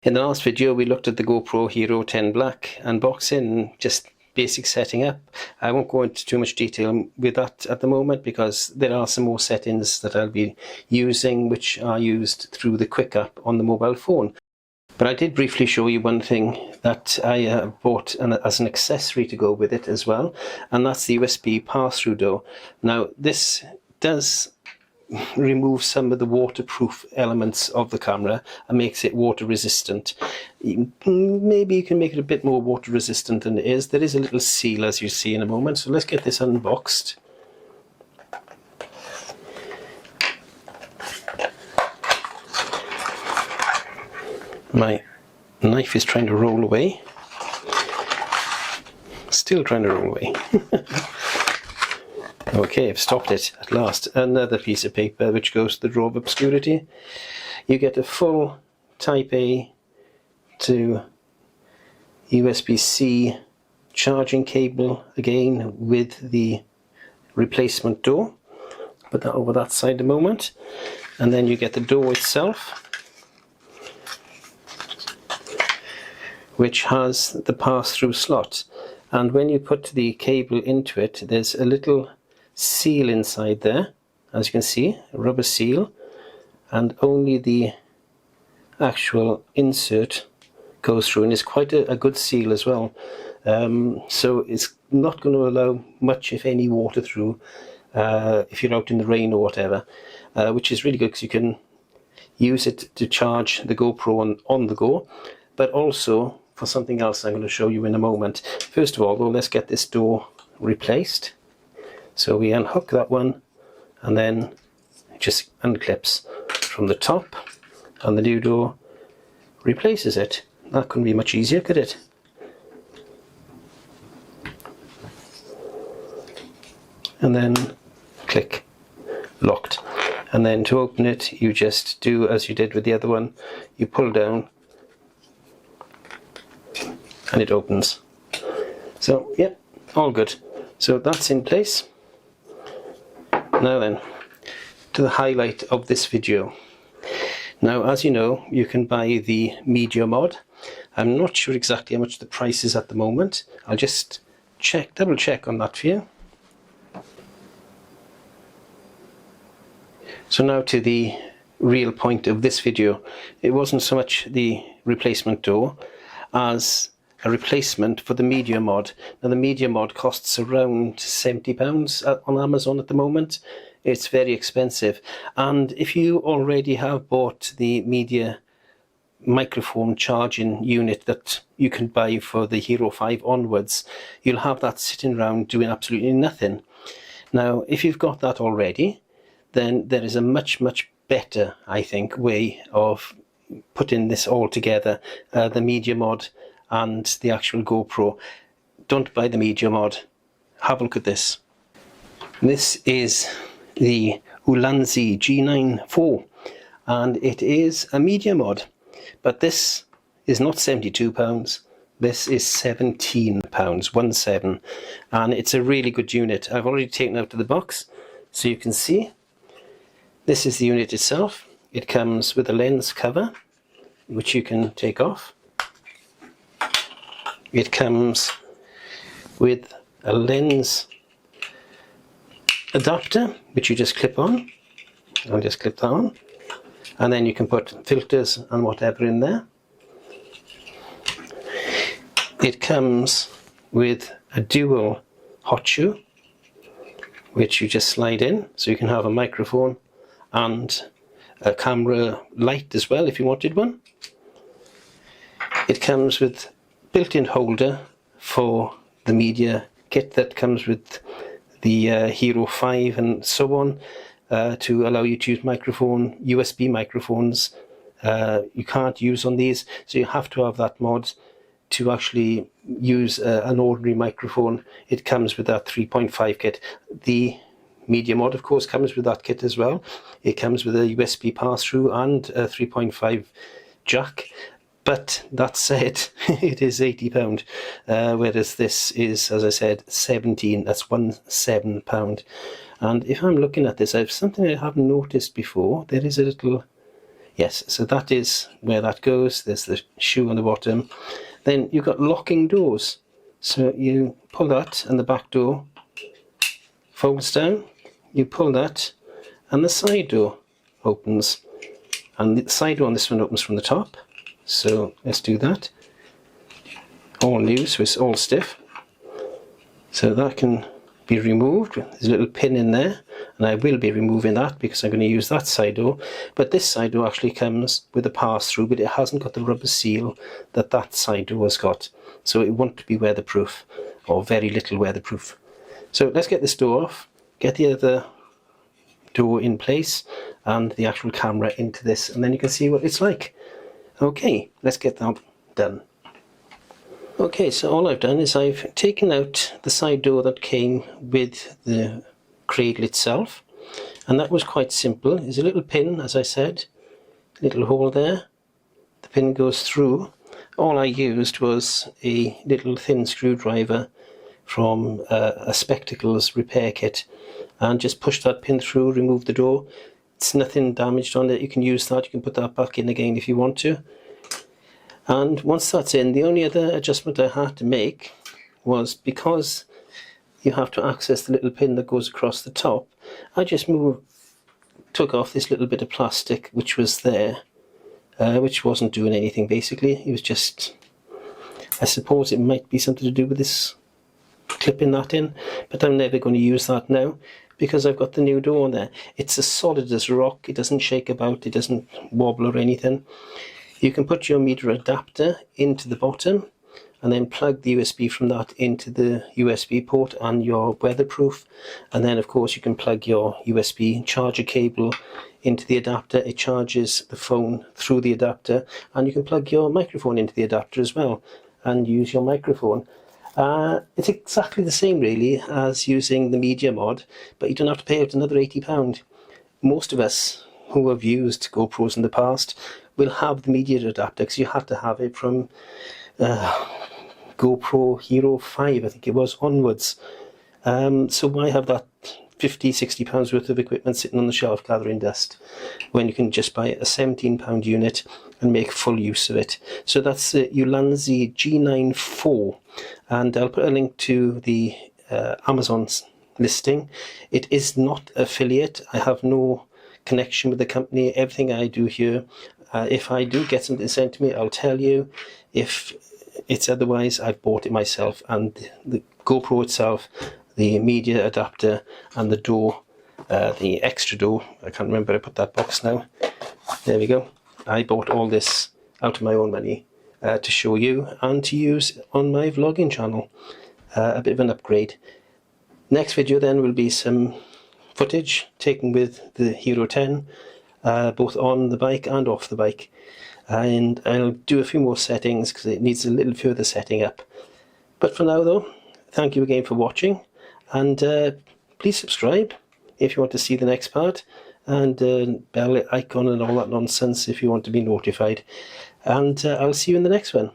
In the last video we looked at the GoPro Hero 10 Black unboxing, just basic setting up. I won't go into too much detail with that at the moment because there are some more settings that I'll be using which are used through the Quick app on the mobile phone. But I did briefly show you one thing that I bought as an accessory to go with it as well, and that's the USB pass-through door. Now this does remove some of the waterproof elements of the camera and makes it water resistant. Maybe you can make it a bit more water resistant than it is. There is a little seal, as you see in a moment, so let's get this unboxed. My knife is trying to roll away. Still trying to roll away. Okay, I've stopped it at last. Another piece of paper which goes to the drawer of obscurity. You get a full Type A to USB-C charging cable again with the replacement door. Put that over that side a moment. And then you get the door itself, which has the pass-through slot. And when you put the cable into it, there's a little seal inside there, as you can see, a rubber seal, and only the actual insert goes through, and it's quite a good seal as well. So it's not going to allow much, if any, water through if you're out in the rain or whatever, which is really good because you can use it to charge the GoPro on the go, but also for something else I'm going to show you in a moment. First of all though, let's get this door replaced. So we unhook that one and then it just unclips from the top and the new door replaces it. That couldn't be much easier, could it? And then click, locked. And then to open it you just do as you did with the other one, you pull down and it opens. So yeah, all good. So that's in place. Now then, to the highlight of this video. Now, as you know, you can buy the media mod. I'm not sure exactly how much the price is at the moment. I'll just double check on that for you. So now to the real point of this video. It wasn't so much the replacement door as a replacement for the media mod. Now the media mod costs around £70 on Amazon at the moment. It's very expensive, and if you already have bought the media microphone charging unit that you can buy for the Hero 5 onwards, you'll have that sitting around doing absolutely nothing. Now if you've got that already, then there is a much better, I think, way of putting this all together, the media mod and the actual GoPro. Don't buy the media mod. Have a look at this. This is the Ulanzi G9 IV, and it is a media mod, but this is not £72. This is £17, 17, and it's a really good unit. I've already taken it out of the box so you can see. This is the unit itself. It comes with a lens cover which you can take off. It comes with a lens adapter which you just clip on. I'll just clip that on, and then you can put filters and whatever in there. It comes with a dual hot shoe which you just slide in, so you can have a microphone and a camera light as well if you wanted one. It comes with built-in holder for the media kit that comes with the Hero 5 and so on, to allow you to use USB microphones. You can't use on these, so you have to have that mod to actually use an ordinary microphone. It comes with that 3.5 kit. The media mod of course comes with that kit as well. It comes with a USB pass-through and a 3.5 jack. But that said, it is £80, whereas this is, as I said, 17. That's £17. And if I'm looking at this, I have something I haven't noticed before. There is a little Yes, so that is where that goes. There's the shoe on the bottom. Then you've got locking doors. So you pull that and the back door folds down. You pull that and the side door opens. And the side door on this one opens from the top. So let's do that. All new, so it's all stiff. So that can be removed. There's a little pin in there, and I will be removing that because I'm going to use that side door. But this side door actually comes with a pass-through, but it hasn't got the rubber seal that that side door has got. So it won't be weatherproof, or very little weatherproof. So let's get this door off, get the other door in place, and the actual camera into this, and then you can see what it's like. Okay, let's get that done. Okay, so all I've done is I've taken out the side door that came with the cradle itself, and that was quite simple. There's a little pin, as I said, a little hole there. The pin goes through. All I used was a little thin screwdriver from a spectacles repair kit, and just push that pin through, remove the door. It's nothing damaged on it. You can use that, you can put that back in again if you want to. And once that's in, the only other adjustment I had to make was, because you have to access the little pin that goes across the top, I just took off this little bit of plastic which was there, which wasn't doing anything basically. It was just, I suppose it might be something to do with this clipping that in, but I'm never going to use that now because I've got the new door on there. It's as solid as rock, it doesn't shake about, it doesn't wobble or anything. You can put your meter adapter into the bottom and then plug the USB from that into the USB port and your weatherproof, and then of course you can plug your USB charger cable into the adapter. It charges the phone through the adapter, and you can plug your microphone into the adapter as well and use your microphone. It's exactly the same really as using the media mod, but you don't have to pay out another £80. Most of us who have used GoPros in the past will have the media adapter, because you had to have it from GoPro Hero 5, I think it was, onwards. So why have that £50–60 worth of equipment sitting on the shelf gathering dust when you can just buy a £17 unit and make full use of it? So that's the Ulanzi G9 and I'll put a link to the Amazon's listing. It is not affiliate. I have no connection with the company. Everything I do here, if I do get something sent to me, I'll tell you. If it's otherwise, I've bought it myself, and the GoPro itself, the media adapter and the door, the extra door, I can't remember, I put that box now, there we go. I bought all this out of my own money to show you and to use on my vlogging channel. A bit of an upgrade. Next video then will be some footage taken with the Hero 10, both on the bike and off the bike, and I'll do a few more settings because it needs a little further setting up. But for now though, thank you again for watching, and please subscribe if you want to see the next part, and bell icon and all that nonsense if you want to be notified, and I'll see you in the next one.